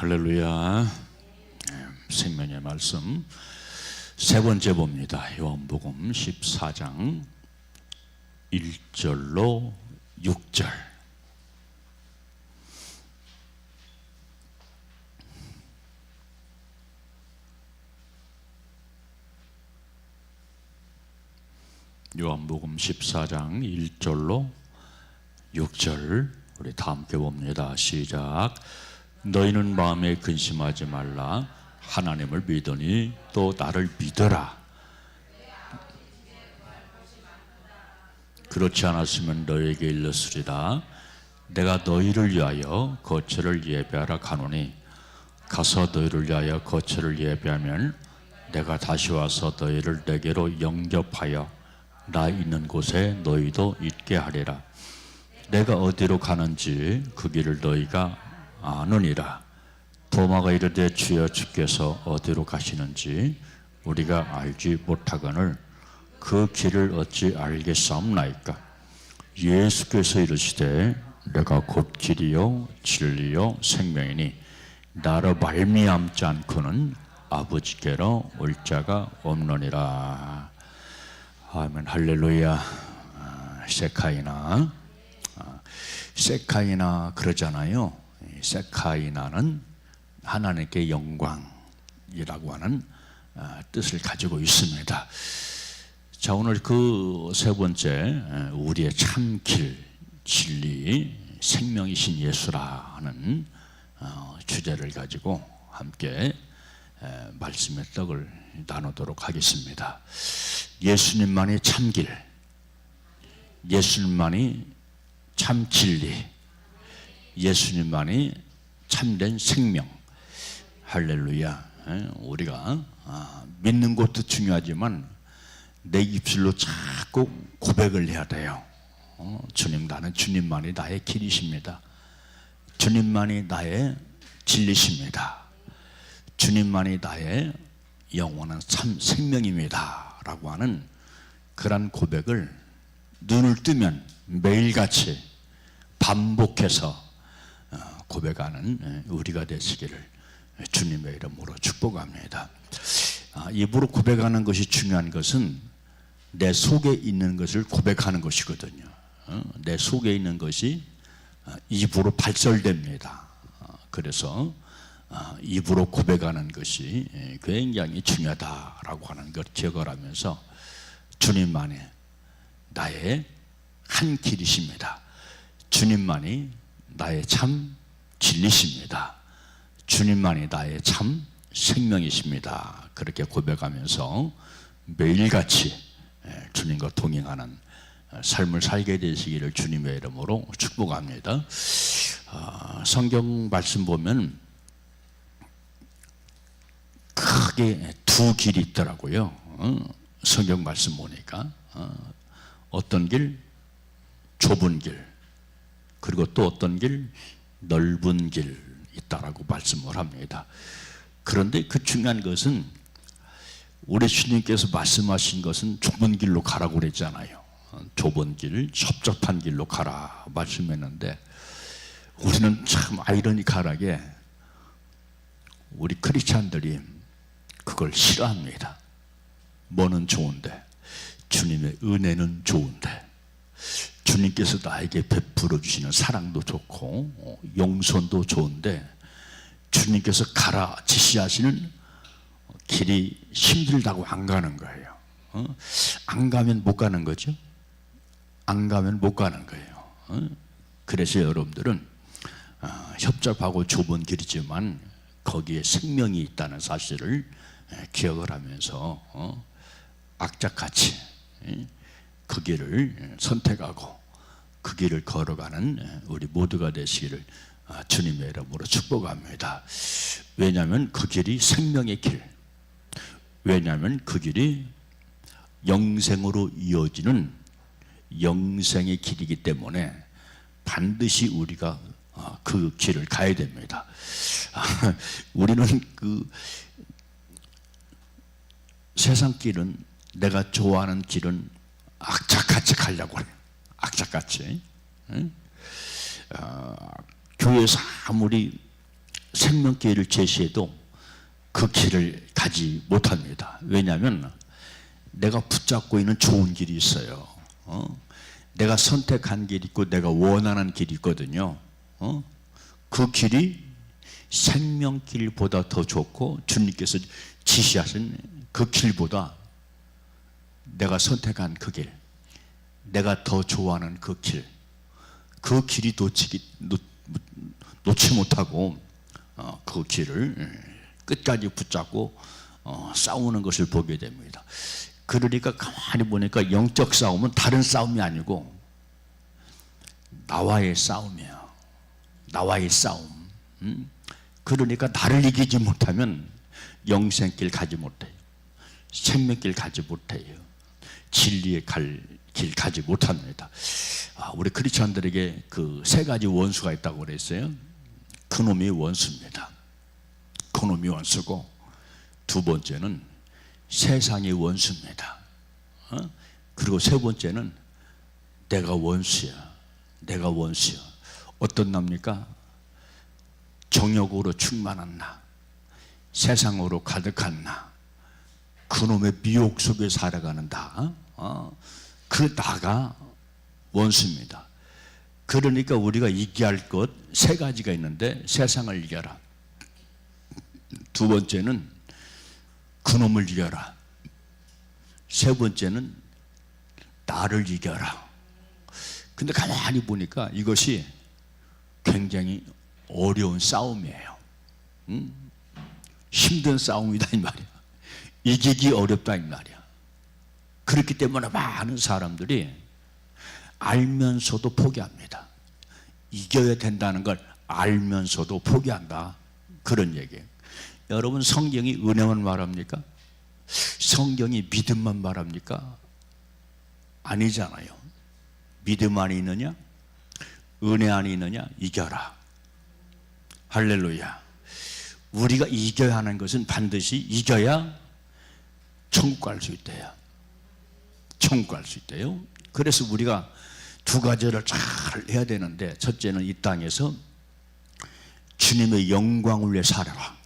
할렐루야. 생명의 말씀 세 번째 봅니다. 요한복음 14장 1절로 6절. 요한복음 14장 1절로 6절 우리 다 함께 봅니다. 시작. 너희는 마음에 근심하지 말라. 하나님을 믿으니 또 나를 믿어라. 그렇지 않았으면 너희에게 일렀으리라. 내가 너희를 위하여 거처를 예배하라 가노니 가서 너희를 위하여 거처를 예배하면 내가 다시 와서 너희를 내게로 영접하여 나 있는 곳에 너희도 있게 하리라. 내가 어디로 가는지 그 길을 너희가 아느니라. 도마가 이르되 주여 주께서 어디로 가시는지 우리가 알지 못하거늘 그 길을 어찌 알겠사옵나이까. 예수께서 이르시되 내가 곧 길이요 진리요 생명이니 나로 말미암지 않고는 아버지께로 올 자가 없느니라. 아멘. 할렐루야. 세카이나 그러잖아요. 세카이나는 하나님께 영광이라고 하는 뜻을 가지고 있습니다. 자, 오늘 그 세 번째 우리의 참 길, 진리, 생명이신 예수라 하는 주제를 가지고 함께 말씀의 떡을 나누도록 하겠습니다. 예수님만이 참 길, 예수님만이 참 진리, 예수님만이 참된 생명. 할렐루야. 우리가 믿는 것도 중요하지만 내 입술로 자꾸 고백을 해야 돼요. 주님, 나는 주님만이 나의 길이십니다. 주님만이 나의 진리십니다. 주님만이 나의 영원한 참 생명입니다 라고 하는 그런 고백을 눈을 뜨면 매일같이 반복해서 고백하는 우리가 되시기를 주님의 이름으로 축복합니다. 입으로 고백하는 것이 중요한 것은 내 속에 있는 것을 고백하는 것이거든요. 내 속에 있는 것이 입으로 발설됩니다. 그래서 입으로 고백하는 것이 굉장히 중요하다라고 하는 것 기억을 하면서 주님만이 나의 한 길이십니다. 주님만이 나의 참 진리십니다. 주님만이 나의 참 생명이십니다. 그렇게 고백하면서 매일같이 주님과 동행하는 삶을 살게 되시기를 주님의 이름으로 축복합니다. 성경 말씀 보면 크게 두 길이 있더라고요. 성경 말씀 보니까 어떤 길? 좁은 길, 그리고 또 어떤 길? 넓은 길 있다라고 말씀을 합니다. 그런데 그 중요한 것은 우리 주님께서 말씀하신 것은 좁은 길로 가라고 그랬잖아요. 좁은 길, 섭섭한 길로 가라 말씀했는데 우리는 참 아이러니컬하게 우리 크리스찬들이 그걸 싫어합니다. 뭐는 좋은데, 주님의 은혜는 좋은데, 주님께서 나에게 베풀어 주시는 사랑도 좋고 용서도 좋은데 주님께서 가라 지시하시는 길이 힘들다고 안 가는 거예요. 안 가면 못 가는 거죠. 안 가면 못 가는 거예요. 그래서 여러분들은 협잡하고 좁은 길이지만 거기에 생명이 있다는 사실을 기억을 하면서 악착같이 그 길을 선택하고 그 길을 걸어가는 우리 모두가 되시기를 주님의 이름으로 축복합니다. 왜냐하면 그 길이 생명의 길, 왜냐하면 그 길이 영생으로 이어지는 영생의 길이기 때문에 반드시 우리가 그 길을 가야 됩니다. 우리는 그 세상 길은, 내가 좋아하는 길은 악착같이 가려고 해요. 악착같이. 교회에서 아무리 생명길을 제시해도 그 길을 가지 못합니다. 왜냐하면 내가 붙잡고 있는 좋은 길이 있어요. 내가 선택한 길이 있고 내가 원하는 길이 있거든요. 그 길이 생명길보다 더 좋고 주님께서 지시하신 그 길보다 내가 선택한 그 길, 내가 더 좋아하는 그 길, 그 길이 놓지 못하고 그 길을 끝까지 붙잡고 싸우는 것을 보게 됩니다. 그러니까 가만히 보니까 영적 싸움은 다른 싸움이 아니고 나와의 싸움이에요. 나와의 싸움. 그러니까 나를 이기지 못하면 영생길 가지 못해요. 생명길 가지 못해요. 진리의 길 가지 못합니다. 우리 크리스천들에게 그 세 가지 원수가 있다고 그랬어요. 그놈이 원수입니다. 그놈이 원수고, 두 번째는 세상이 원수입니다. 그리고 세 번째는 내가 원수야. 내가 원수야. 어떤 납니까? 정욕으로 충만한 나, 세상으로 가득한 나, 그놈의 미혹 속에 살아가는 나, 그 나가 원수입니다. 그러니까 우리가 이겨야 할 것 세 가지가 있는데, 세상을 이겨라. 두 번째는 그놈을 이겨라. 세 번째는 나를 이겨라. 근데 가만히 보니까 이것이 굉장히 어려운 싸움이에요. 힘든 싸움이다 이 말이야. 이기기 어렵다 이 말이야. 그렇기 때문에 많은 사람들이 알면서도 포기합니다. 이겨야 된다는 걸 알면서도 포기한다, 그런 얘기예요. 여러분, 성경이 은혜만 말합니까? 성경이 믿음만 말합니까? 아니잖아요. 믿음 안에 있느냐? 은혜 안에 있느냐? 이겨라. 할렐루야. 우리가 이겨야 하는 것은 반드시 이겨야 천국 갈 수 있대요. 천국 갈 수 있대요. 그래서 우리가 두 가지를 잘 해야 되는데, 첫째는 이 땅에서 주님의 영광을 위해 살아라.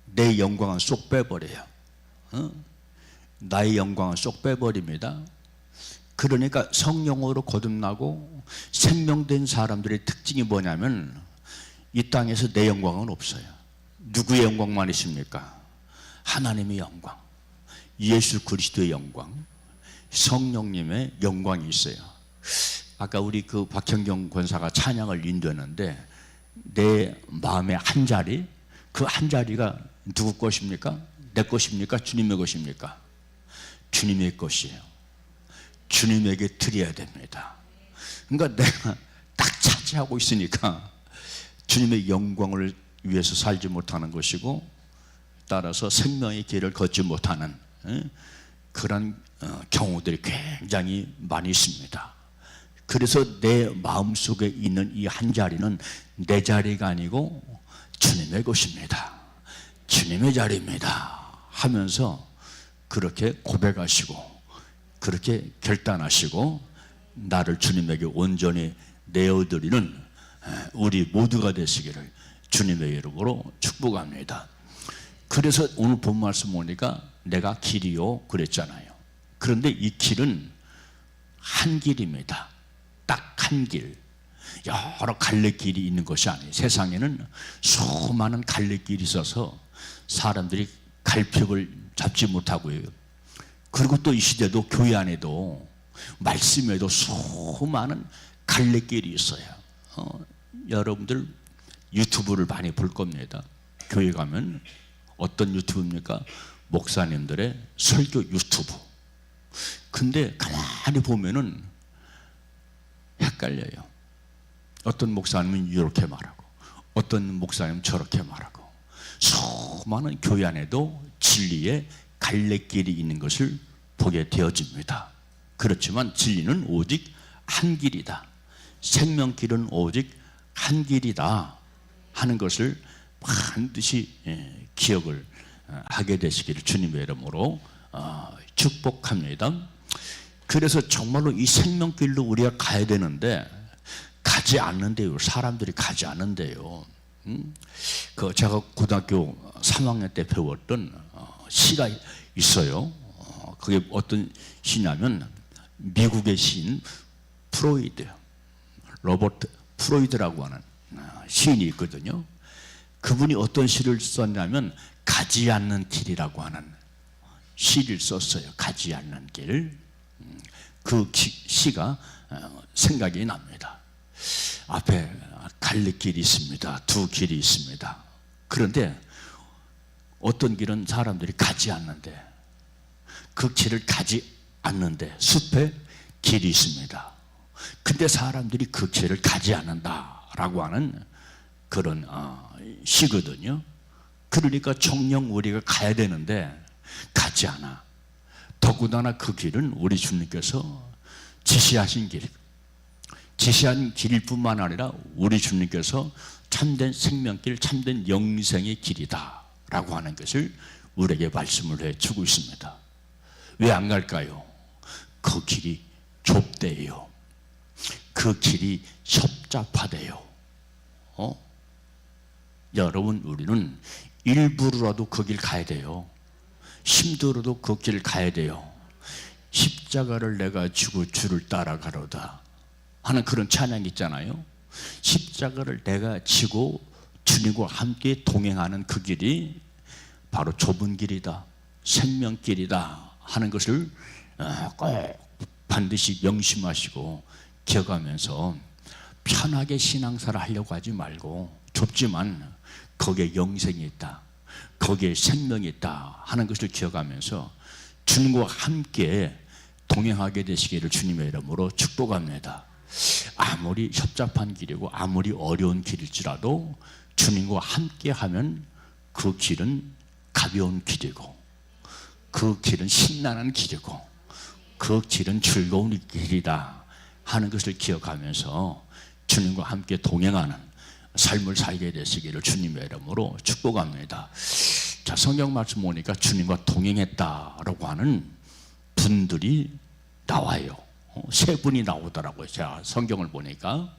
내 영광은 쏙 빼버려요. 나의 영광은 쏙 빼버립니다. 그러니까 성령으로 거듭나고 생명된 사람들의 특징이 뭐냐면, 이 땅에서 내 영광은 없어요. 누구의 영광만 있습니까? 하나님의 영광, 예수 그리스도의 영광, 성령님의 영광이 있어요. 아까 우리 그 박형경 권사가 찬양을 인도했는데, 내 마음의 한 자리, 그 한 자리가 누구 것입니까? 내 것입니까? 주님의 것입니까? 주님의 것이에요. 주님에게 드려야 됩니다. 그러니까 내가 딱 차지하고 있으니까 주님의 영광을 위해서 살지 못하는 것이고, 따라서 생명의 길을 걷지 못하는 그런 경우들이 굉장히 많이 있습니다. 그래서 내 마음속에 있는 이 한 자리는 내 자리가 아니고 주님의 것입니다. 주님의 자리입니다 하면서 그렇게 고백하시고, 그렇게 결단하시고, 나를 주님에게 온전히 내어드리는 우리 모두가 되시기를 주님의 이름으로 축복합니다. 그래서 오늘 본 말씀 보니까 내가 길이요 그랬잖아요. 그런데 이 길은 한 길입니다. 딱 한 길. 여러 갈래길이 있는 것이 아니에요. 세상에는 수많은 갈래길이 있어서 사람들이 갈피를 잡지 못하고요. 그리고 또 이 시대도 교회 안에도 말씀에도 수많은 갈래길이 있어요. 여러분들 유튜브를 많이 볼 겁니다. 교회 가면 어떤 유튜브입니까? 목사님들의 설교 유튜브. 근데 가만히 보면은 헷갈려요. 어떤 목사님은 이렇게 말하고, 어떤 목사님은 저렇게 말하고, 수많은 교회 안에도 진리의 갈래길이 있는 것을 보게 되어집니다. 그렇지만 진리는 오직 한 길이다. 생명길은 오직 한 길이다 하는 것을 반드시 기억을 하게 되시기를 주님의 이름으로 축복합니다. 그래서 정말로 이 생명길로 우리가 가야 되는데 가지 않는데요. 사람들이 가지 않는데요. 그 제가 고등학교 3학년 때 배웠던 시가 있어요. 그게 어떤 시냐면 미국의 시인 프로이드, 로버트 프로이드라고 하는 시인이 있거든요. 그분이 어떤 시를 썼냐면 가지 않는 길이라고 하는 시를 썼어요. 가지 않는 길. 그 시가 생각이 납니다. 앞에 갈림길이 있습니다. 두 길이 있습니다. 그런데 어떤 길은 사람들이 가지 않는데, 그 길을 가지 않는데 숲에 길이 있습니다. 근데 사람들이 그 길을 가지 않는다라고 하는 그런 시거든요. 그러니까 정녕 우리가 가야 되는데 가지 않아. 더군다나 그 길은 우리 주님께서 지시하신 길, 지시한 길일 뿐만 아니라 우리 주님께서 참된 생명길, 참된 영생의 길이다 라고 하는 것을 우리에게 말씀을 해주고 있습니다. 왜 안 갈까요? 그 길이 좁대요. 그 길이 협잡하대요. 여러분, 우리는 일부러라도 그 길 가야 돼요. 힘들어도 그 길 가야 돼요. 십자가를 내가 지고 주를 따라가로다 하는 그런 찬양이 있잖아요. 십자가를 내가 지고 주님과 함께 동행하는 그 길이 바로 좁은 길이다, 생명길이다 하는 것을 꼭 반드시 명심하시고 기억하면서 편하게 신앙생활을 하려고 하지 말고, 좁지만 거기에 영생이 있다, 거기에 생명이 있다 하는 것을 기억하면서 주님과 함께 동행하게 되시기를 주님의 이름으로 축복합니다. 아무리 협잡한 길이고 아무리 어려운 길일지라도 주님과 함께 하면 그 길은 가벼운 길이고, 그 길은 신나는 길이고, 그 길은 즐거운 길이다 하는 것을 기억하면서 주님과 함께 동행하는 삶을 살게 되시기를 주님의 이름으로 축복합니다. 자, 성경 말씀 보니까 주님과 동행했다라고 하는 분들이 나와요. 세 분이 나오더라고요. 제가 성경을 보니까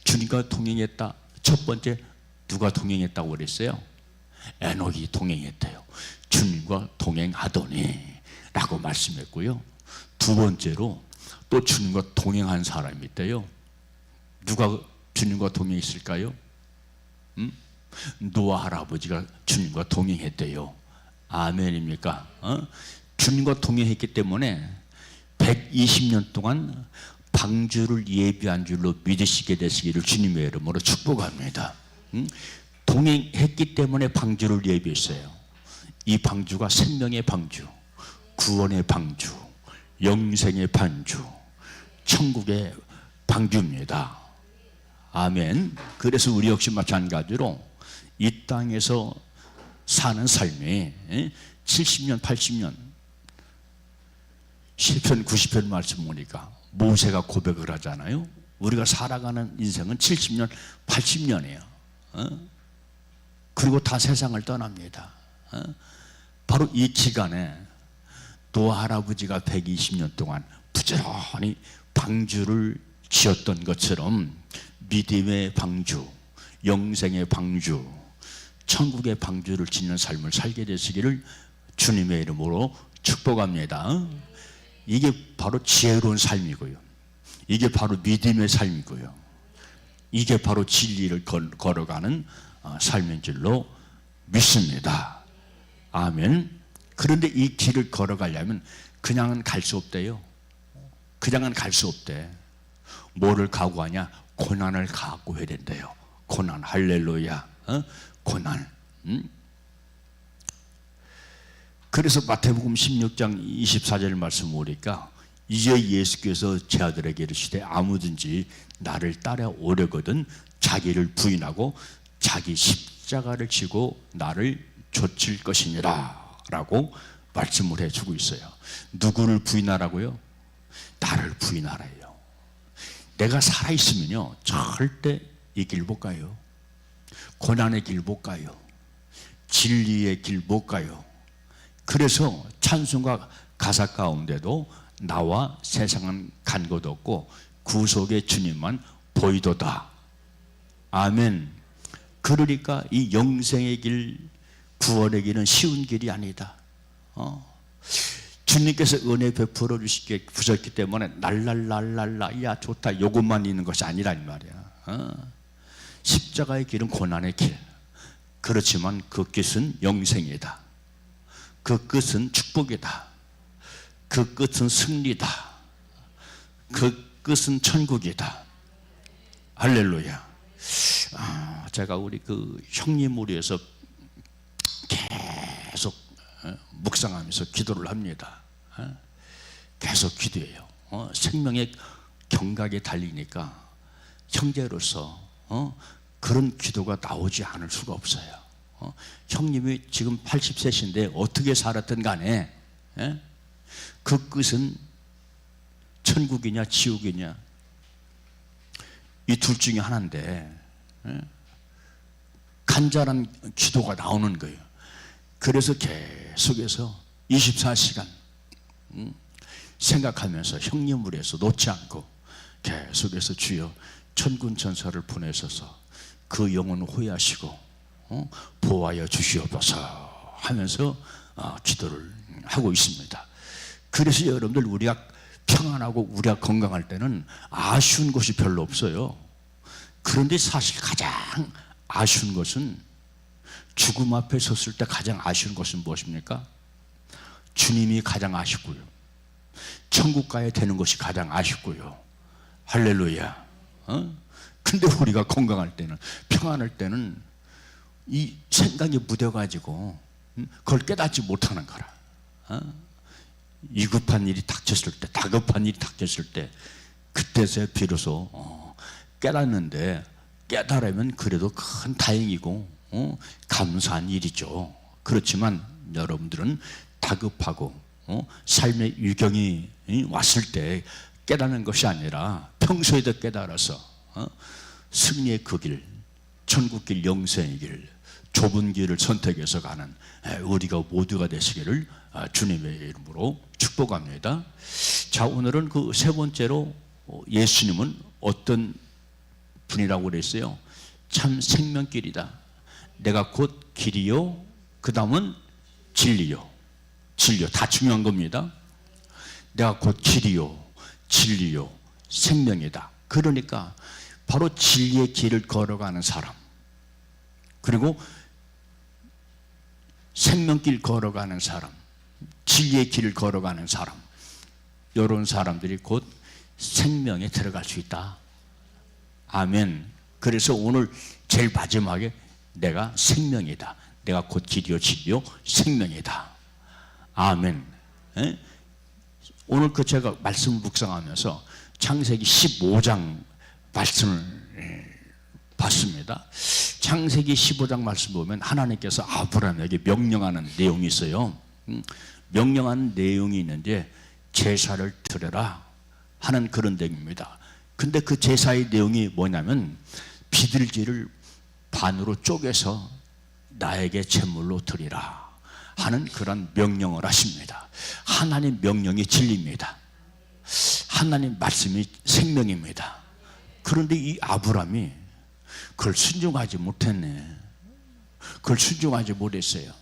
주님과 동행했다. 첫 번째 누가 동행했다고 그랬어요? 에녹이 동행했대요. 주님과 동행하더니 라고 말씀했고요. 두 번째로 또 주님과 동행한 사람이 있대요. 누가 주님과 동행했을까요? 노아 할아버지가 주님과 동행했대요. 아멘입니까? 주님과 동행했기 때문에 120년 동안 방주를 예비한 줄로 믿으시게 되시기를 주님의 이름으로 축복합니다. 동행했기 때문에 방주를 예비했어요. 이 방주가 생명의 방주, 구원의 방주, 영생의 방주, 천국의 방주입니다. 아멘. 그래서 우리 역시 마찬가지로 이 땅에서 사는 삶이 70년, 80년, 시편 90편 말씀 보니까 모세가 고백을 하잖아요. 우리가 살아가는 인생은 70년, 80년이에요. 그리고 다 세상을 떠납니다. 바로 이 기간에 노아 할아버지가 120년 동안 부지런히 방주를 지었던 것처럼 믿음의 방주, 영생의 방주, 천국의 방주를 짓는 삶을 살게 되시기를 주님의 이름으로 축복합니다. 이게 바로 지혜로운 삶이고요. 이게 바로 믿음의 삶이고요. 이게 바로 진리를 걸어가는 삶인 줄로 믿습니다. 아멘. 그런데 이 길을 걸어가려면 그냥은 갈 수 없대요. 그냥은 갈 수 없대. 뭐를 각오하냐? 고난을 각오해야 된대요. 고난, 할렐루야. 고난. 그래서 마태복음 16장 24절 말씀 보니까 이제 예수께서 제 아들에게 이르시되 아무든지 나를 따라오려거든 자기를 부인하고 자기 십자가를 지고 나를 좇을 것이니라 라고 말씀을 해주고 있어요. 누구를 부인하라고요? 나를 부인하라요. 내가 살아있으면요 절대 이 길 못 가요. 고난의 길 못 가요. 진리의 길 못 가요. 그래서 찬송가 가사 가운데도 나와 세상은 간 것 없고 구속의 주님만 보이도다. 아멘. 그러니까 이 영생의 길, 구원의 길은 쉬운 길이 아니다. 주님께서 은혜 베풀어 주셨기 때문에 날랄랄랄라 야 좋다 요것만 있는 것이 아니란 말이야. 십자가의 길은 고난의 길. 그렇지만 그 끝은 영생이다. 그 끝은 축복이다. 그 끝은 승리다. 그 끝은 천국이다. 할렐루야. 제가 우리 그 형님을 위해서 계속 묵상하면서 기도를 합니다. 계속 기도해요. 생명의 경각에 달리니까 형제로서 그런 기도가 나오지 않을 수가 없어요. 형님이 지금 80세신데 어떻게 살았든 간에 그 끝은 천국이냐 지옥이냐 이 둘 중에 하나인데 간절한 기도가 나오는 거예요. 그래서 계속해서 24시간 생각하면서 형님을 위해서 놓지 않고 계속해서 주여 천군 천사를 보내셔서 그 영혼을 호위하시고 보호하여 주시옵소서 하면서 기도를 하고 있습니다. 그래서 여러분들 우리가 평안하고 우리가 건강할 때는 아쉬운 것이 별로 없어요. 그런데 사실 가장 아쉬운 것은 죽음 앞에 섰을 때 가장 아쉬운 것은 무엇입니까? 주님이 가장 아쉽고요. 천국 가야 되는 것이 가장 아쉽고요. 할렐루야. 근데 우리가 건강할 때는 평안할 때는 이 생각이 묻어가지고 그걸 깨닫지 못하는 거라. 위급한 일이 닥쳤을 때, 다급한 일이 닥쳤을 때 그때서 비로소 깨닫는데 깨달으면 그래도 큰 다행이고 감사한 일이죠. 그렇지만 여러분들은 다급하고 삶의 위경이 왔을 때 깨닫는 것이 아니라 평소에도 깨달아서 승리의 그 길, 천국길, 영생의 길, 좁은 길을 선택해서 가는 우리가 모두가 되시기를 주님의 이름으로 축복합니다. 자, 오늘은 그 세 번째로 예수님은 어떤 분이라고 그랬어요? 참 생명길이다. 내가 곧 길이요, 그 다음은 진리요. 진리요, 다 중요한 겁니다. 내가 곧 길이요, 진리요, 생명이다. 그러니까 바로 진리의 길을 걸어가는 사람, 그리고 생명길 걸어가는 사람, 진리의 길을 걸어가는 사람, 이런 사람들이 곧 생명에 들어갈 수 있다. 아멘. 그래서 오늘 제일 마지막에 내가 생명이다. 내가 곧 길이요 진리요 생명이다. 아멘. 오늘 그 제가 말씀을 묵상하면서 창세기 15장 말씀을 봤습니다. 창세기 15장 말씀 보면 하나님께서 아브라함에게 명령하는 내용이 있어요. 명령하는 내용이 있는데 제사를 드려라 하는 그런 내용입니다. 근데 그 제사의 내용이 뭐냐면 비둘기를 반으로 쪼개서 나에게 제물로 드리라 하는 그런 명령을 하십니다. 하나님 명령이 진리입니다. 하나님 말씀이 생명입니다. 그런데 이 아브라함이 그걸 순종하지 못했네. 그걸 순종하지 못했어요.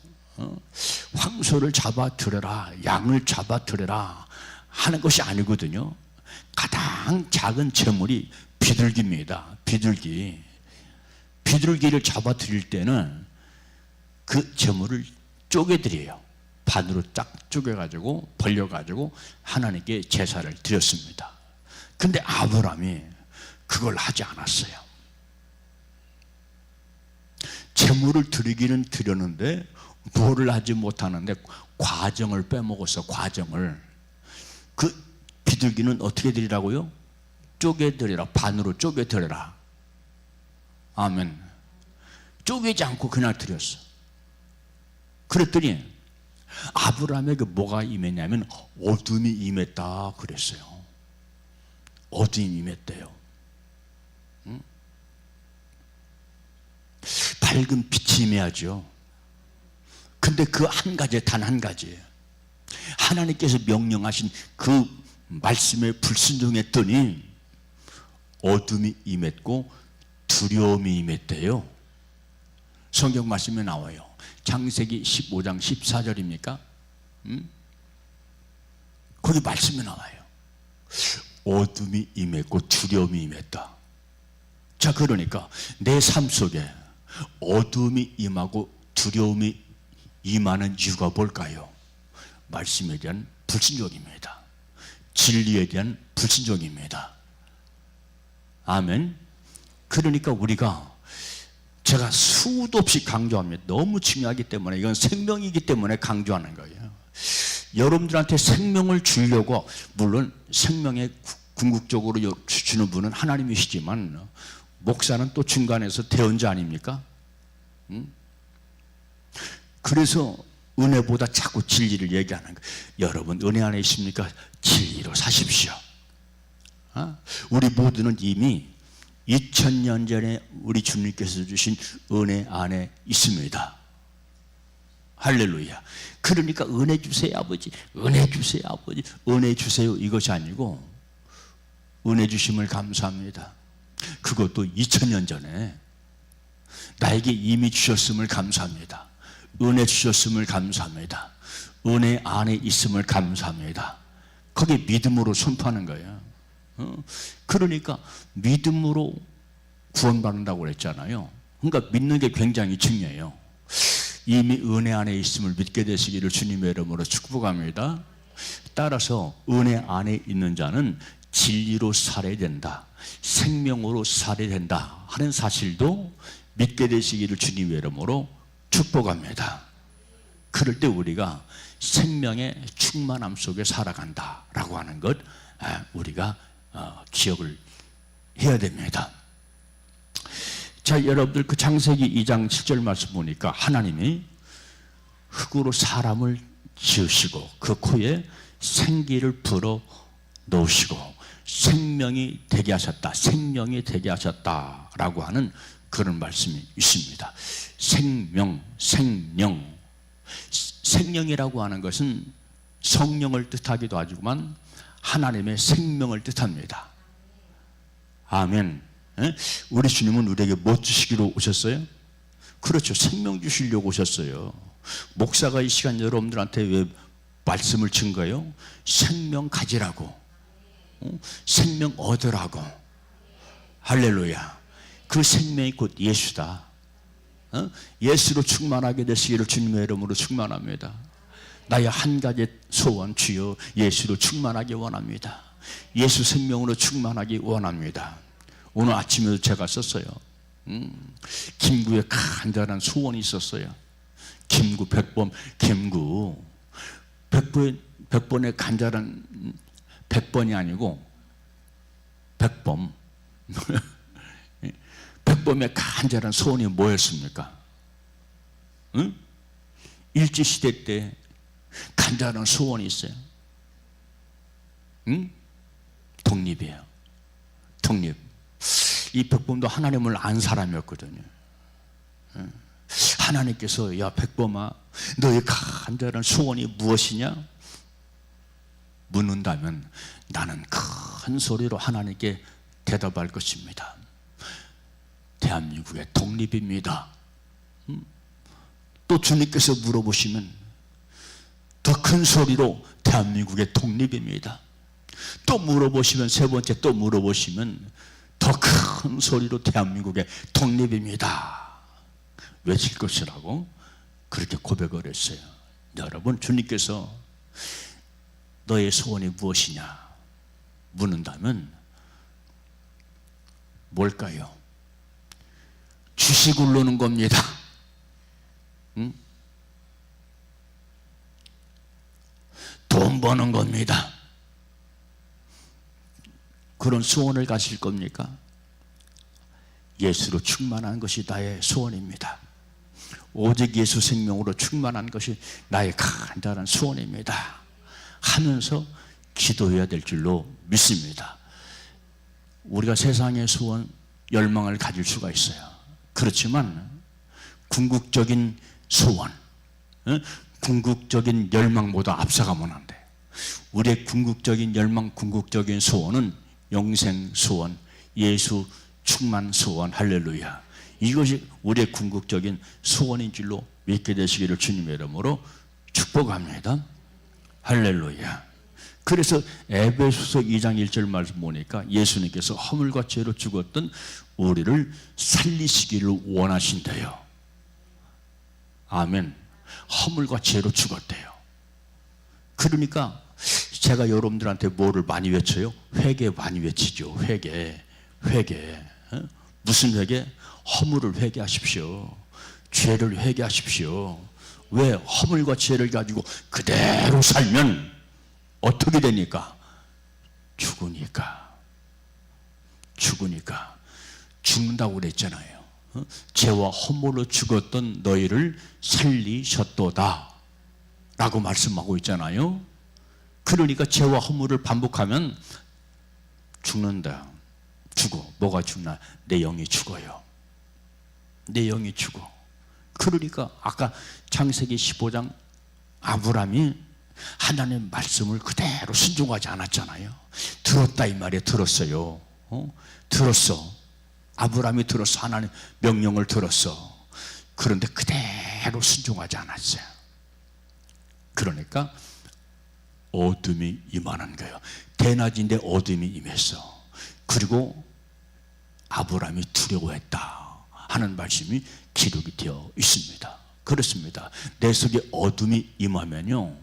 황소를 잡아 드려라, 양을 잡아 드려라 하는 것이 아니거든요. 가장 작은 제물이 비둘기입니다. 비둘기를 잡아 드릴 때는 그 제물을 쪼개드려요. 반으로 쫙 쪼개가지고 벌려가지고 하나님께 제사를 드렸습니다. 근데 아브라함이 그걸 하지 않았어요. 제물을 드리기는 드렸는데 뭐를 하지 못하는데 과정을 빼먹었어. 과정을. 그 비둘기는 어떻게 드리라고요? 쪼개드리라. 반으로 쪼개드리라. 아멘. 쪼개지 않고 그냥 드렸어. 그랬더니 아브라함에게 뭐가 임했냐면 어둠이 임했다 그랬어요. 어둠이 임했대요. 밝은 빛이 임해야죠. 근데 그 한 가지, 단 한 가지예요. 하나님께서 명령하신 그 말씀에 불순종했더니 어둠이 임했고 두려움이 임했대요. 성경 말씀에 나와요. 창세기 15장 14절입니까? 거기 말씀에 나와요. 어둠이 임했고 두려움이 임했다. 자, 그러니까 내 삶 속에 어둠이 임하고 두려움이 임하는 이유가 뭘까요? 말씀에 대한 불순종입니다. 진리에 대한 불순종입니다. 아멘. 그러니까 우리가, 제가 수도 없이 강조합니다. 너무 중요하기 때문에, 이건 생명이기 때문에 강조하는 거예요. 여러분들한테 생명을 주려고, 물론 생명에 궁극적으로 주시는 분은 하나님이시지만 목사는 또 중간에서 대언자 아닙니까? 그래서 은혜보다 자꾸 진리를 얘기하는 거예요. 여러분 은혜 안에 있습니까? 진리로 사십시오. 우리 모두는 이미 2000년 전에 우리 주님께서 주신 은혜 안에 있습니다. 할렐루야. 그러니까 은혜 주세요 아버지, 은혜 주세요 아버지, 은혜 주세요 이것이 아니고 은혜 주심을 감사합니다. 그것도 2000년 전에 나에게 이미 주셨음을 감사합니다. 은혜 주셨음을 감사합니다. 은혜 안에 있음을 감사합니다. 거기에 믿음으로 선포하는 거예요. 그러니까 믿음으로 구원받는다고 그랬잖아요. 그러니까 믿는 게 굉장히 중요해요. 이미 은혜 안에 있음을 믿게 되시기를 주님의 이름으로 축복합니다. 따라서 은혜 안에 있는 자는 진리로 살아야 된다, 생명으로 살아야 된다 하는 사실도 믿게 되시기를 주님의 이름으로 축복합니다. 그럴 때 우리가 생명의 충만함 속에 살아간다라고 하는 것 우리가 기억을 해야 됩니다. 자, 여러분들 그 창세기 2장 7절 말씀 보니까 하나님이 흙으로 사람을 지으시고 그 코에 생기를 불어 넣으시고 생명이 되게 하셨다, 생명이 되게 하셨다라고 하는 그런 말씀이 있습니다. 생명, 생령. 생명이라고 하는 것은 성령을 뜻하기도 하지만 하나님의 생명을 뜻합니다. 아멘. 우리 주님은 우리에게 뭐 주시기로 오셨어요? 그렇죠. 생명 주시려고 오셨어요. 목사가 이 시간 여러분들한테 왜 말씀을 준 거예요? 생명 가지라고, 생명 얻으라고. 할렐루야. 그 생명이 곧 예수다. 예수로 충만하게 되시기를 주님의 이름으로 충만합니다. 나의 한 가지 소원, 주여 예수로 충만하기 원합니다. 예수 생명으로 충만하기 원합니다. 오늘 아침에도 제가 썼어요. 김구에 간절한 소원이 있었어요. 김구 백범, 김구 백번의 간절한, 100번이 아니고 백범 백범의 간절한 소원이 뭐였습니까? 응? 일제시대 때 간절한 소원이 있어요. 응? 독립이에요. 독립. 이 백범도 하나님을 안 사람이었거든요. 하나님께서 야 백범아, 너의 간절한 소원이 무엇이냐? 묻는다면 나는 큰 소리로 하나님께 대답할 것입니다. 대한민국의 독립입니다. 또 주님께서 물어보시면 더 큰 소리로 대한민국의 독립입니다. 또 물어보시면, 세 번째 또 물어보시면 더 큰 소리로 대한민국의 독립입니다. 외칠 것이라고 그렇게 고백을 했어요. 여러분, 주님께서 너의 소원이 무엇이냐 묻는다면 뭘까요? 주식 오르는 겁니다. 응? 돈 버는 겁니다. 그런 소원을 가질 겁니까? 예수로 충만한 것이 나의 소원입니다. 오직 예수 생명으로 충만한 것이 나의 간절한 소원입니다 하면서 기도해야 될 줄로 믿습니다. 우리가 세상의 소원, 열망을 가질 수가 있어요. 그렇지만 궁극적인 소원, 궁극적인 열망보다 앞서가면 안 돼. 우리의 궁극적인 열망, 궁극적인 소원은 영생 소원, 예수 충만 소원. 할렐루야. 이것이 우리의 궁극적인 소원인 줄로 믿게 되시기를 주님의 이름으로 축복합니다. 할렐루야. 그래서 에베소서 2장 1절 말씀 보니까 예수님께서 허물과 죄로 죽었던 우리를 살리시기를 원하신대요. 아멘. 허물과 죄로 죽었대요. 그러니까 제가 여러분들한테 뭐를 많이 외쳐요? 회개 많이 외치죠. 회개. 무슨 회개? 허물을 회개하십시오. 죄를 회개하십시오. 왜? 허물과 죄를 가지고 그대로 살면 어떻게 되니까? 죽으니까. 죽는다고 그랬잖아요. 죄와 허물로 죽었던 너희를 살리셨도다 라고 말씀하고 있잖아요. 그러니까 죄와 허물을 반복하면 죽는다. 죽어. 뭐가 죽나? 내 영이 죽어요. 내 영이 죽어. 그러니까 아까 창세기 15장 아브라함이 하나님의 말씀을 그대로 순종하지 않았잖아요. 들었다 이 말이에요. 들었어요. 들었어. 아브라함이 들었어. 하나님 명령을 들었어. 그런데 그대로 순종하지 않았어요. 그러니까 어둠이 임하는 거예요. 대낮인데 어둠이 임했어. 그리고 아브라함이 두려워했다 하는 말씀이 기록이 되어 있습니다. 그렇습니다. 내 속에 어둠이 임하면요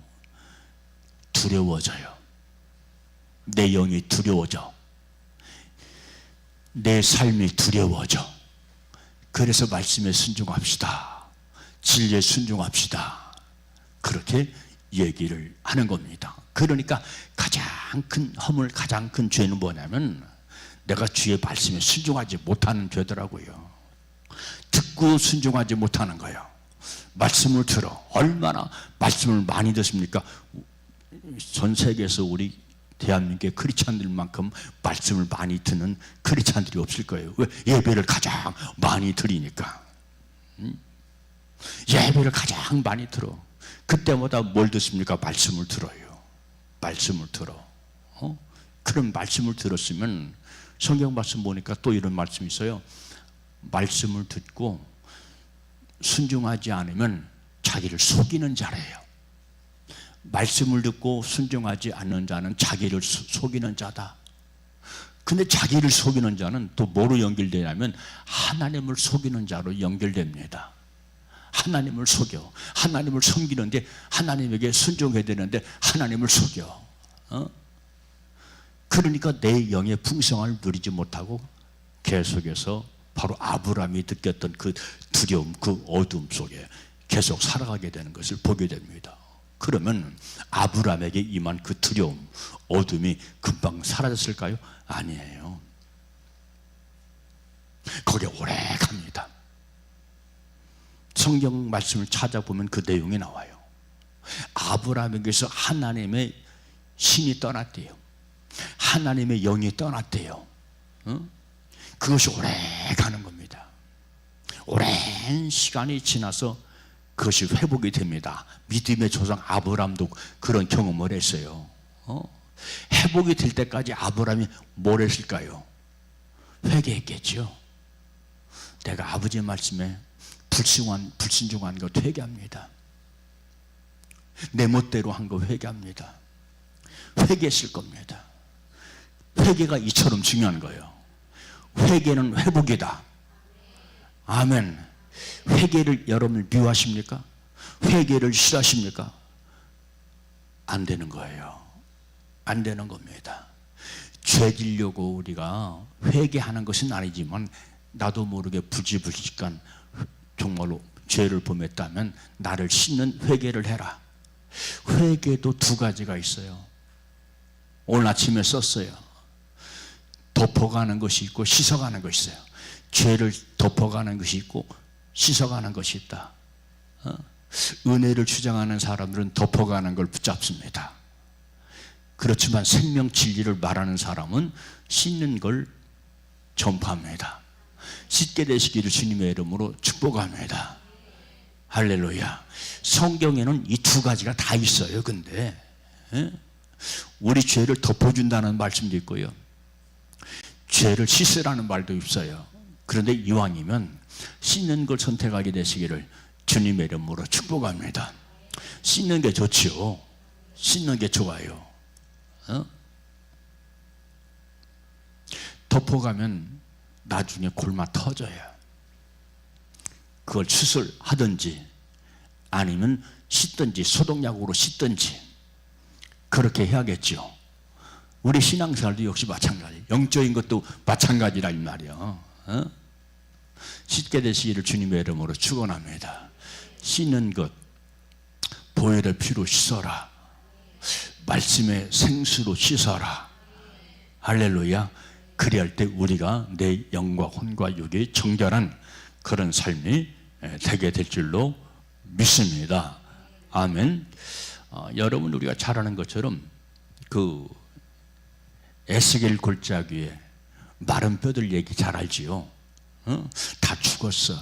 두려워져요. 내 영이 두려워져. 내 삶이 두려워져. 그래서 말씀에 순종합시다. 진리에 순종합시다. 그렇게 얘기를 하는 겁니다. 그러니까 가장 큰 허물, 가장 큰 죄는 뭐냐면 내가 주의 말씀에 순종하지 못하는 죄더라고요. 듣고 순종하지 못하는 거예요. 말씀을 들어. 얼마나 말씀을 많이 듣습니까? 전 세계에서 우리 대한민국의 크리스찬들만큼 말씀을 많이 듣는 크리스찬들이 없을 거예요. 왜? 예배를 가장 많이 드리니까. 예배를 가장 많이 들어. 그때마다 뭘 듣습니까? 말씀을 들어요. 말씀을 들어. 그런 말씀을 들었으면 성경 말씀 보니까 또 이런 말씀이 있어요. 말씀을 듣고 순종하지 않으면 자기를 속이는 자래요. 말씀을 듣고 순종하지 않는 자는 자기를 속이는 자다. 근데 자기를 속이는 자는 또 뭐로 연결되냐면 하나님을 속이는 자로 연결됩니다. 하나님을 속여. 하나님을 섬기는데 하나님에게 순종해야 되는데 하나님을 속여. 그러니까 내 영의 풍성함을 누리지 못하고 계속해서 바로 아브라함이 느꼈던 그 두려움, 그 어둠 속에 계속 살아가게 되는 것을 보게 됩니다. 그러면 아브라함에게 임한 그 두려움, 어둠이 금방 사라졌을까요? 아니에요. 거기에 오래 갑니다. 성경 말씀을 찾아보면 그 내용이 나와요. 아브라함에게서 하나님의 신이 떠났대요. 하나님의 영이 떠났대요. 그것이 오래 가는 겁니다. 오랜 시간이 지나서 그것이 회복이 됩니다. 믿음의 조상 아브라함도 그런 경험을 했어요. 회복이 될 때까지 아브라함이 뭘 했을까요? 회개했겠죠. 내가 아버지의 말씀에 불순종한 것 회개합니다. 내 멋대로 한 거 회개합니다. 회개했을 겁니다. 회개가 이처럼 중요한 거예요. 회개는 회복이다. 아멘. 회개를 여러분 미워하십니까? 회개를 싫어하십니까? 안 되는 거예요. 안 되는 겁니다. 죄 지려고 우리가 회개하는 것은 아니지만 나도 모르게 부지불식간 정말로 죄를 범했다면 나를 씻는 회개를 해라. 회개도 두 가지가 있어요. 오늘 아침에 썼어요. 덮어가는 것이 있고 씻어가는 것이 있어요. 죄를 덮어가는 것이 있고 씻어가는 것이 있다. 은혜를 주장하는 사람들은 덮어가는 걸 붙잡습니다. 그렇지만 생명 진리를 말하는 사람은 씻는 걸 전파합니다. 씻게 되시기를 주님의 이름으로 축복합니다. 할렐루야. 성경에는 이 두 가지가 다 있어요. 근데 우리 죄를 덮어준다는 말씀도 있고요, 죄를 씻으라는 말도 있어요. 그런데 이왕이면 씻는 걸 선택하게 되시기를 주님의 이름으로 축복합니다. 씻는 게 좋지요. 씻는 게 좋아요. 덮어가면 나중에 골마 터져요. 그걸 수술하든지 아니면 씻든지 소독약으로 씻든지 그렇게 해야겠죠. 우리 신앙생활도 역시 마찬가지. 영적인 것도 마찬가지라 이 말이야. 씻게 되시기를 주님의 이름으로 축원합니다. 씻는 것, 보혈의 피로 씻어라. 말씀의 생수로 씻어라. 할렐루야. 그리할 때 우리가 내 영과 혼과 육이 정결한 그런 삶이 되게 될 줄로 믿습니다. 아멘. 여러분, 우리가 잘 아는 것처럼 그 에스겔 골짜기 위에 마른 뼈들 얘기 잘 알지요. 다 죽었어.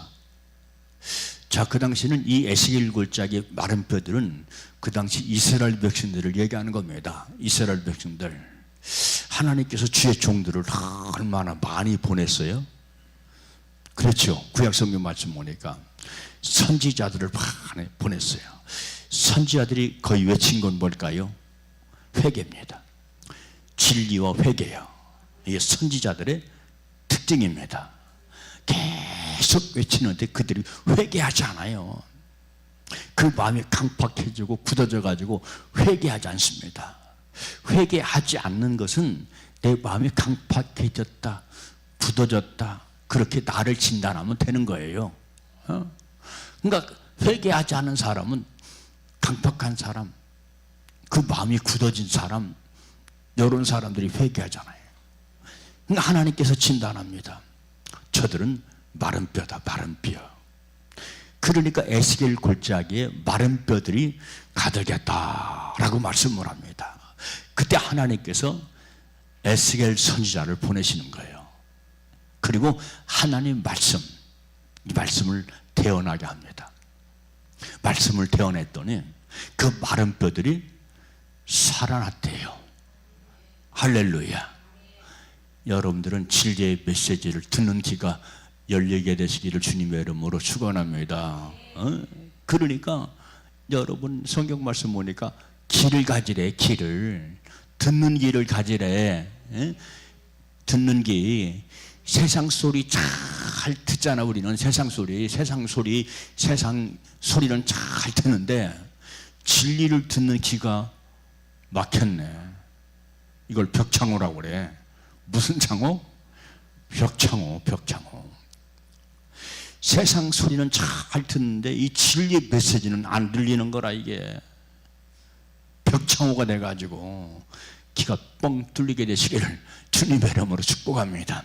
자, 그 당시는 이 에스겔 골짜기 마른 뼈들은 그 당시 이스라엘 백성들을 얘기하는 겁니다. 이스라엘 백성들. 하나님께서 주의 종들을 얼마나 많이 보냈어요. 그렇죠. 구약 성경 말씀 보니까 선지자들을 많이 보냈어요. 선지자들이 거의 외친 건 뭘까요? 회개입니다. 진리와 회개요. 이게 선지자들의 특징입니다. 계속 외치는데 그들이 회개하지 않아요. 그 마음이 강팍해지고 굳어져 가지고 회개하지 않습니다. 회개하지 않는 것은 내 마음이 강팍해졌다, 굳어졌다, 그렇게 나를 진단하면 되는 거예요. 그러니까 회개하지 않은 사람은 강팍한 사람, 그 마음이 굳어진 사람, 이런 사람들이 회개하잖아요. 그러니까 하나님께서 진단합니다. 저들은 마른 뼈다, 마른 뼈. 그러니까 에스겔 골짜기에 마른 뼈들이 가득했다라고 말씀을 합니다. 그때 하나님께서 에스겔 선지자를 보내시는 거예요. 그리고 하나님 말씀, 이 말씀을 태어나게 합니다. 말씀을 태어냈더니 그 마른 뼈들이 살아났대요. 할렐루야. 여러분들은 진리의 메시지를 듣는 귀가 열리게 되시기를 주님의 이름으로 축원합니다. 그러니까 여러분 성경 말씀 보니까 귀를 가지래. 귀를, 듣는 귀를 가지래. 듣는 귀. 세상 소리 잘 듣잖아. 우리는 세상 소리는 잘 듣는데 진리를 듣는 귀가 막혔네. 이걸 벽창호라고 그래. 무슨 창호? 벽창호. 세상 소리는 잘 듣는데 이 진리의 메시지는 안 들리는 거라. 이게 벽창호가 돼가지고 귀가 뻥 뚫리게 되시기를 주님의 이름으로 축복합니다.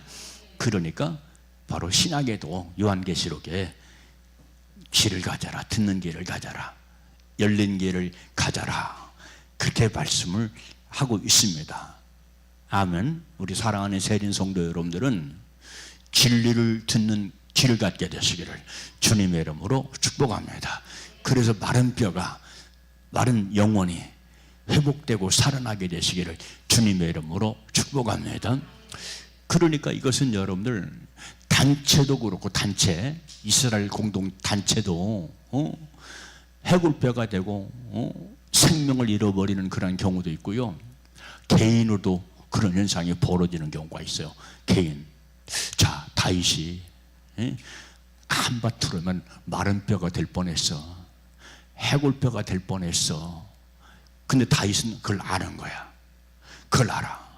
그러니까 바로 신약에도 요한계시록에 귀를 가져라, 듣는 귀를 가져라, 열린 귀를 가져라, 그렇게 말씀을 하고 있습니다. 아멘. 우리 사랑하는 세린 성도 여러분들은 진리를 듣는 귀를 갖게 되시기를 주님의 이름으로 축복합니다. 그래서 마른 뼈가, 마른 영혼이 회복되고 살아나게 되시기를 주님의 이름으로 축복합니다. 그러니까 이것은 여러분들 단체도 그렇고, 단체, 이스라엘 공동단체도 해골뼈가 되고 생명을 잃어버리는 그런 경우도 있고요. 개인으로도 그런 현상이 벌어지는 경우가 있어요. 개인. 자, 다윗이 한바트로면 마른 뼈가 될 뻔했어. 해골뼈가 될 뻔했어. 근데 다윗은 그걸 아는 거야. 그걸 알아.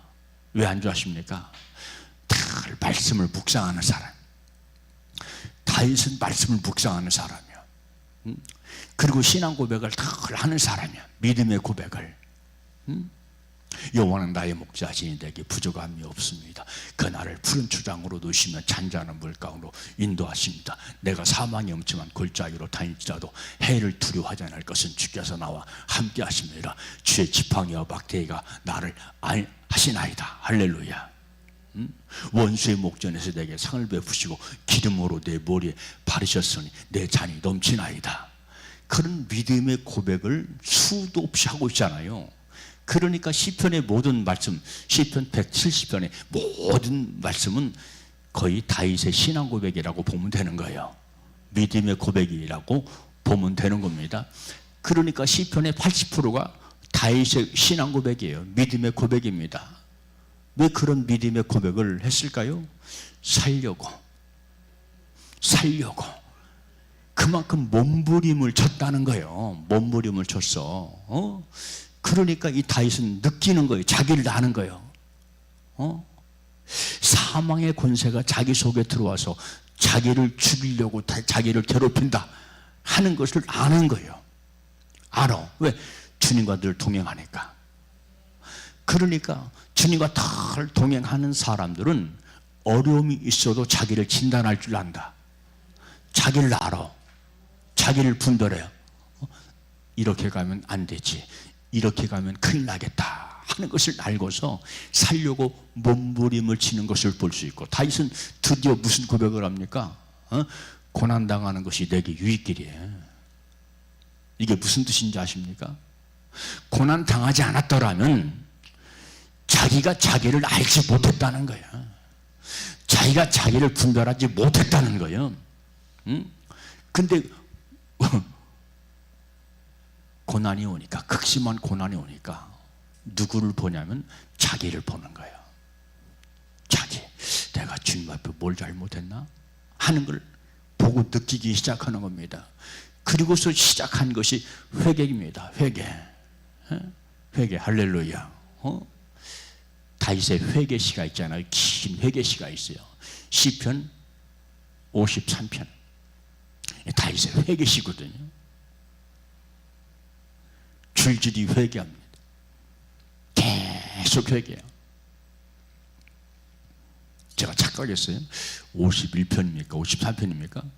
왜 안 좋아하십니까? 다 말씀을 묵상하는 사람. 다윗은 말씀을 묵상하는 사람이야. 그리고 신앙 고백을 다 하는 사람이야. 믿음의 고백을. 여호와는 나의 목자시니 내게 부족함이 없습니다. 그 나를 푸른 초장으로 놓으시며 잔잔한 물 가운데로 인도하십니다. 내가 사망의 엄침한 골짜기로 다닐지라도 해를 두려워하지 않을 것은 주께서 나와 함께 하십니다. 주의 지팡이와 막대기가 나를 하시나이다. 할렐루야. 원수의 목전에서 내게 상을 베푸시고 기름으로 내 머리에 바르셨으니 내 잔이 넘치나이다. 그런 믿음의 고백을 수도 없이 하고 있잖아요. 그러니까 시편의 모든 말씀, 시편 170편의 모든 말씀은 거의 다윗의 신앙 고백이라고 보면 되는 거예요. 믿음의 고백이라고 보면 되는 겁니다. 그러니까 시편의 80%가 다윗의 신앙 고백이에요. 믿음의 고백입니다. 왜 그런 믿음의 고백을 했을까요? 살려고 그만큼 몸부림을 쳤다는 거예요. 몸부림을 쳤어. 그러니까 이 다윗은 느끼는 거예요. 자기를 아는 거예요. 사망의 권세가 자기 속에 들어와서 자기를 죽이려고 자기를 괴롭힌다 하는 것을 아는 거예요. 알아. 왜? 주님과 늘 동행하니까. 그러니까 주님과 늘 동행하는 사람들은 어려움이 있어도 자기를 진단할 줄 안다. 자기를 알아. 자기를 분별해요. 이렇게 가면 안 되지. 이렇게 가면 큰일 나겠다 하는 것을 알고서 살려고 몸부림을 치는 것을 볼 수 있고, 다윗은 드디어 무슨 고백을 합니까? 고난당하는 것이 내게 유익길이에요. 이게 무슨 뜻인지 아십니까? 고난당하지 않았더라면 자기가 자기를 알지 못했다는 거예요. 자기가 자기를 분별하지 못했다는 거예요. 근데 고난이 오니까, 극심한 고난이 오니까 누구를 보냐면 자기를 보는 거예요. 자기, 내가 주님 앞에 뭘 잘못했나 하는 걸 보고 느끼기 시작하는 겁니다. 그리고서 시작한 것이 회개입니다. 회개. 할렐루야. 다윗의 회개시가 있잖아요. 긴 회개시가 있어요. 시편 53편 다윗의 회개시거든요. 줄줄이 회개합니다. 계속 회개해요. 제가 착각했어요. 51편입니까? 53편입니까?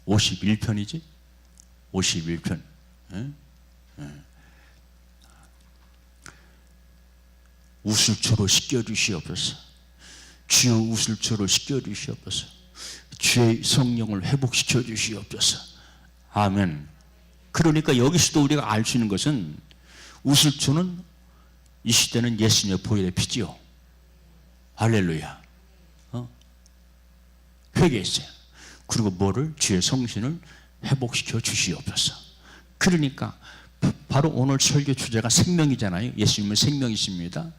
51편이지? 51편. 우슬초로 씻겨주시옵소서. 주여 우슬초로 씻겨주시옵소서. 주의 성령을 회복시켜 주시옵소서. 아멘. 그러니까 여기서도 우리가 알 수 있는 것은 우슬초는 이 시대는 예수님의 보혈의 피지요. 할렐루야. 회개했어요. 그리고 뭐를? 주의 성신을 회복시켜 주시옵소서. 그러니까 바로 오늘 설교 주제가 생명이잖아요. 예수님은 생명이십니다.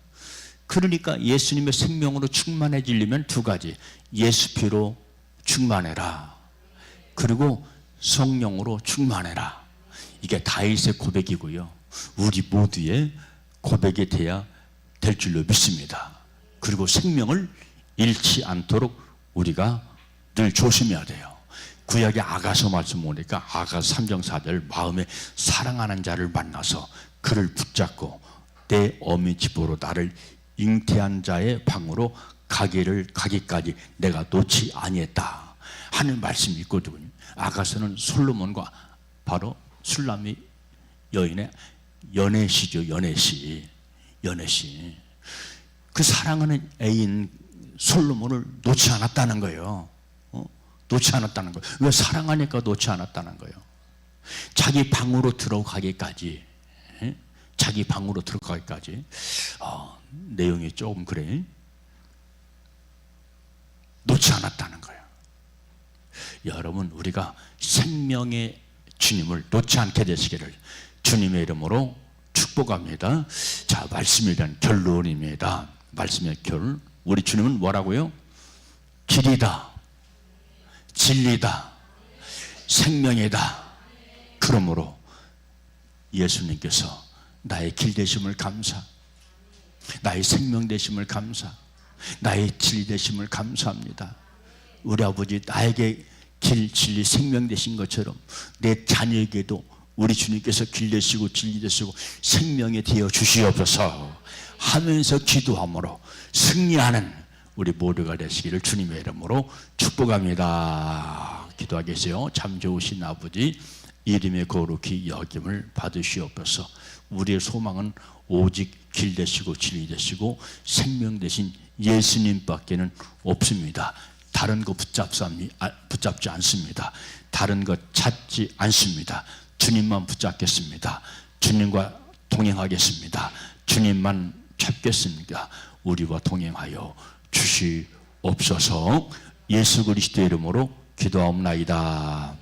그러니까 예수님의 생명으로 충만해지려면 두 가지. 예수 피로 충만해라. 그리고 성령으로 충만해라. 이게 다윗의 고백이고요. 우리 모두의 고백이 돼야 될 줄로 믿습니다. 그리고 생명을 잃지 않도록 우리가 늘 조심해야 돼요. 구약의 아가서 말씀 보니까 아가서 3장 4절, 마음에 사랑하는 자를 만나서 그를 붙잡고 내 어미 집으로 나를 잉태한 자의 방으로 가기까지 내가 놓지 아니했다 하는 말씀이 있거든요. 아가서는 솔로몬과 바로 술람미 여인의 연애시죠. 연애시. 그 사랑하는 애인 솔로몬을 놓지 않았다는 거예요. 놓지 않았다는 거예요. 왜? 사랑하니까 놓지 않았다는 거예요. 자기 방으로 들어가기까지. 자기 방으로 들어가기까지. 내용이 조금 그래. 놓지 않았다는 거예요. 여러분, 우리가 생명의 주님을 놓지 않게 되시기를 주님의 이름으로 축복합니다. 자, 말씀에 대한 결론입니다. 말씀의 결론. 우리 주님은 뭐라고요? 길이다, 진리다, 생명이다. 그러므로 예수님께서 나의 길 되심을 감사, 나의 생명 되심을 감사, 나의 진리 되심을 감사합니다. 우리 아버지, 나에게 길, 진리, 생명 되신 것처럼 내 자녀에게도 우리 주님께서 길 되시고 진리 되시고 생명이 되어 주시옵소서 하면서 기도함으로 승리하는 우리 모두가 되시기를 주님의 이름으로 축복합니다. 기도하겠어요. 참 좋으신 아버지, 이름의 거룩히 여김을 받으시옵소서. 우리의 소망은 오직 길 되시고 진리 되시고 생명 되신 예수님밖에는 없습니다. 다른 거 붙잡지 않습니다. 다른 것 찾지 않습니다. 주님만 붙잡겠습니다. 주님과 동행하겠습니다. 주님만 찾겠습니다. 우리와 동행하여 주시옵소서. 예수 그리스도의 이름으로 기도하옵나이다.